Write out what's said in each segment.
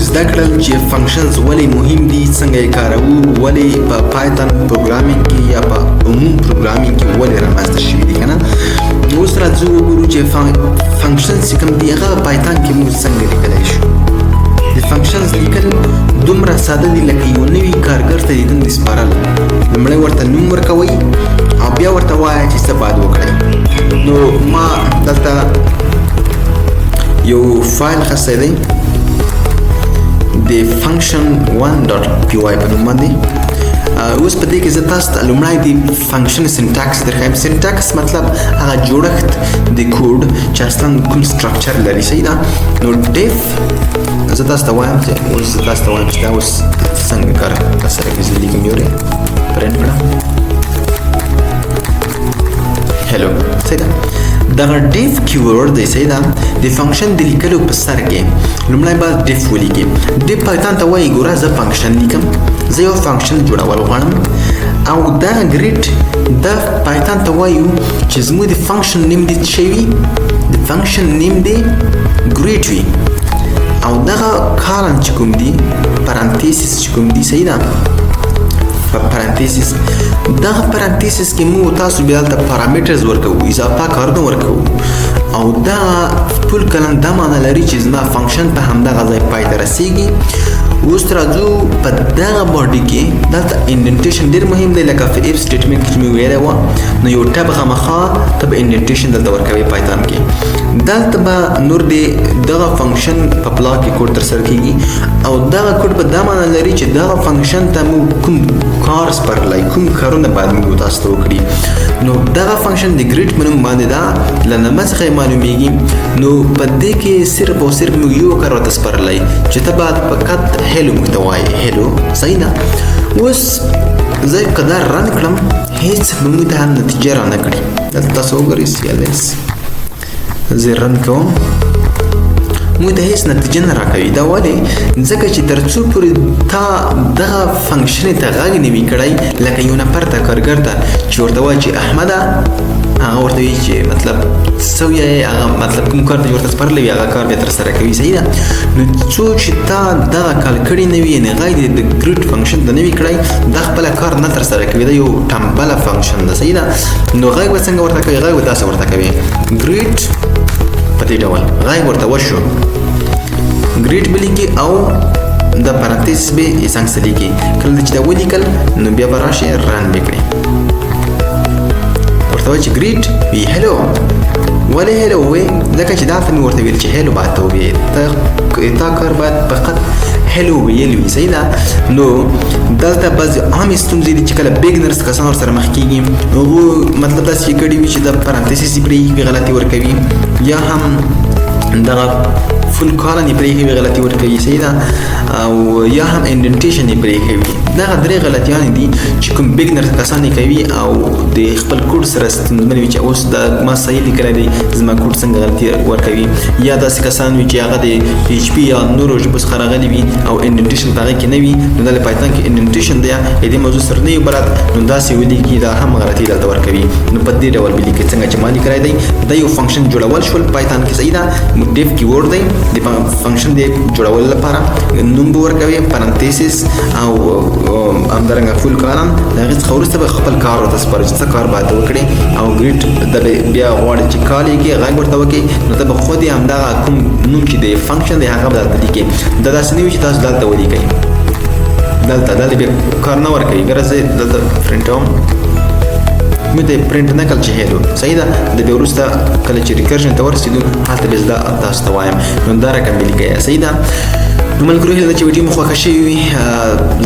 زده کړل چې فنکشنز ولې مهم دي، څنګه یې کاروو، ولې په پایتون پروګرامینګ کې یا په عموم پروګرامینګ کې ولې رامنځته شوي دي کنه. اوس راځو وګورو چې فنکشنز چې کوم دي هغه پایتون کې موږ څنګه لیکلی شو. د فنکشنز لیکل دومره ساده دي لکه یو نوي کارګر ته د دندې سپارل. لومړی ورته نوم ورکوئ او بیا ورته وایه چې څه باید وکړئ. نو ما دلته یو فایل خسته دی د function1.py په نوم باندې. اوس په دې کې زه تاسو ته لومړی د فنکشن سینټاکس درښیم. سینټاکس مطلب هغه جوړښت د کوډ چې اصلا کوم سټرکچر لري. صحیح ده. نو ډیف زه تاسو ته وایم چې دا اوس څنګه کار سره کې زه لیکم یو پرنټ کړم هلو. صحیح ده. دغه ډیف کیورډ دی. صحیح ده. د فنکشن د لیکلو په سر کې لومړی باید ډیف ولیکي. ډیف پایتون ته وایي ګوره زه فنکشن لیکم، زه یو فنکشن جوړول غواړم او دا ګریډ دا پایتون ته وایو چې زموږ د فنکشن نیم دې څه وي، د فنکشن نیم دې ګریډ وي او دغه کالن چې کوم دي پرانتیسس چې کوم دي. صحیح ده. په پرانتیسس دغه پرانتیسس کې موږ تاسو بیا دلته پارامترز ورکوو، اضافه کارونه ورکوو او دا ټول کلن دا معنی لري چې زما فنکشن په همدغه ځای پای ته رسیږي. اوس راځو په دغه باډي کې دلته انډنټیشن ډېر مهم دی لکه په اف سټیټمنټ کې چې مې ویلی وه. نو یو ټب خامخا ته به انډنټیشن دلته ورکوي پایتون کې. دلته به نور د دغه فنکشن په بلاک کې کوډ ترسره کیږي او دغه کوډ په دا معنی لري چې دغه فنکشن ته موږ کوم کار سپارلی، کوم کارونه باید موږ تاسو ته وکړي. نو دغه فنکشن د ګریډ په نوم باندې ده له نامه څخه یې معلومیږي. نو په دې کې صرف او صرف موږ یو کار ورته سپارلی چې ته باید فقط هلو موږ ته وایې هلو. صحیح ده. اوس زه که دا رن کړم هیڅ به موږ ته نتیجه رانه کړي. دلته تاسو وګورئ CLS زه رن کوم موږ ته هیڅ نتیجه نه راکوي. دا ولې؟ ځکه چې تر څو پورې تا دغه فنکشن ته غږ نه وي کړی لکه یو نفر ته کارګر ته چې ورته وایي چې احمده، هغه ورته وایي چې مطلب څه وایي، هغه مطلب کوم کار ته ورته سپارلی وي هغه کار بیا ترسره کوي. صحیح ده. نو څو چې تا دغه کار کړی نه وي یعنې غږ د ګریډ فنکشن ته نه وي کړی دا خپله کار نه ترسره کوي، دا یو ټمبله فنکشن ده. صحیح ده. نو غږ به څنګه ورته کوي؟ غږ به داسې ورته کوي ګریډ په دې ډول غږ ورته وشو ګریډ به لیکي او د پرانتیسس به یې څنګه څه لیکي. کله چې دا ولیکل نو بیا به راشي رن به کړي ورته وایي چې ګریډ وي هلو. ولې هلو ووایي؟ ځکه چې دلته مې ورته ویل چې هلو باید ته ووایې، تا کار باید فقط هلو ویل وي. صحیح ده. نو دلته بعضې عامې ستونزې دي چې کله بیګنرز کسان ورسره مخ کېږي هغو مطلب داسې یې کړي وي چې د پرانتیسس یې پرېږي غلطي ورکوي یا هم دغه فل کالن یې پرېښې وي غلطي ورکوي. صحیح ده. او یا هم انډنټیشن یې پرېښې وي. دغه درې غلطیانې دي چې کوم بیګنر کسان یې کوي او د خپل کوډ سره ستونزمن وي چې اوس دا ما صحیح لیکلی دی زما کوډ څنګه غلطي ورکوي. یا داسې کسان وي چې هغه د PHP یا نورو ژبو څخه راغلي وي او انډنټیشن په هغې کې نه وي. نو دا د پایتون کې انډنټیشن دی د دې موضوع سره نه یو بلد نو داسې ولیکي دا هم غلطي دلته ورکوي. نو په دې ډول به لیکي څنګه چې ما لیکلی دی. دا یو فنکشن جوړول شول پایتون کې. صحیح ده. ډیف کیورډ دی د فنکشن د جوړولو لپاره نوم به ورکوي پرانتیسس او همدارنګه فول کالن. د هغې څخه وروسته به خپل کار ورته سپاري چې څه کار باید وکړي او ګریډ د بیا غواړي چې کال یې کړي غږ ورته وکړي نو ته به خود یې همدغه کوم نوم چې د فنکشن دی هغه به دلته لیکي. دا داسې نه وي چې تاسو دلته ولیکئ. دلته بیا کار نه ورکوي. ګره زه دلته پرنټوم موږ ته پرنټ نه کړل چې هلو. صحیح ده. د بیا وروسته کله چې ریکرشن ته ورسېدو هلته بیا زه تاسو ته وایم نو دا رقم به لیکئ. صحیح ده. نو ملګرو هیله ده چې ویډیو مو خوښه شوې وي.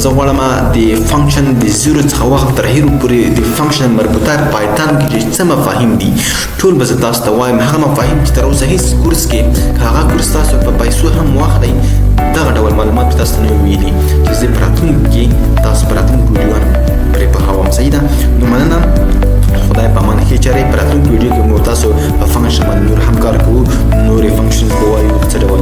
زه غواړم د فنکشن د زیرو څخه وخت تر هیرو پورې د فنکشن مربوطه پایتون کې چې څه مفاهیم دي ټول به زه تاسو ته وایم. هغه مفاهیم چې تر اوسه هیڅ کورس کې که هغه کورس تاسو په پیسو هم واخلئ دغه ډول معلومات به تاسو ته نه ویلي چې زه په راتلونکي کې تاسو په راتلونکو ویډیوانو پرې پوهوم. صحیح ده. نو مننه. خدای په امان کې چارې په راتلونکي ویډیو کې مو تاسو په فنکشن باندې نور هم کار کوو. نورې فنکشنز به وایو څه ډول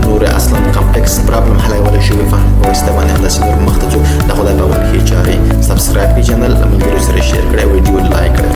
نورې اصلا کمپلیکس پرابلم حلولی شوي فهم په واسطه باندې همداسې نور مخ ته ځو. د خدای په امان کې چارې سبسکرایب کړئ چینل ملګرو سره شیر کړئ ویډیو لایک کړئ.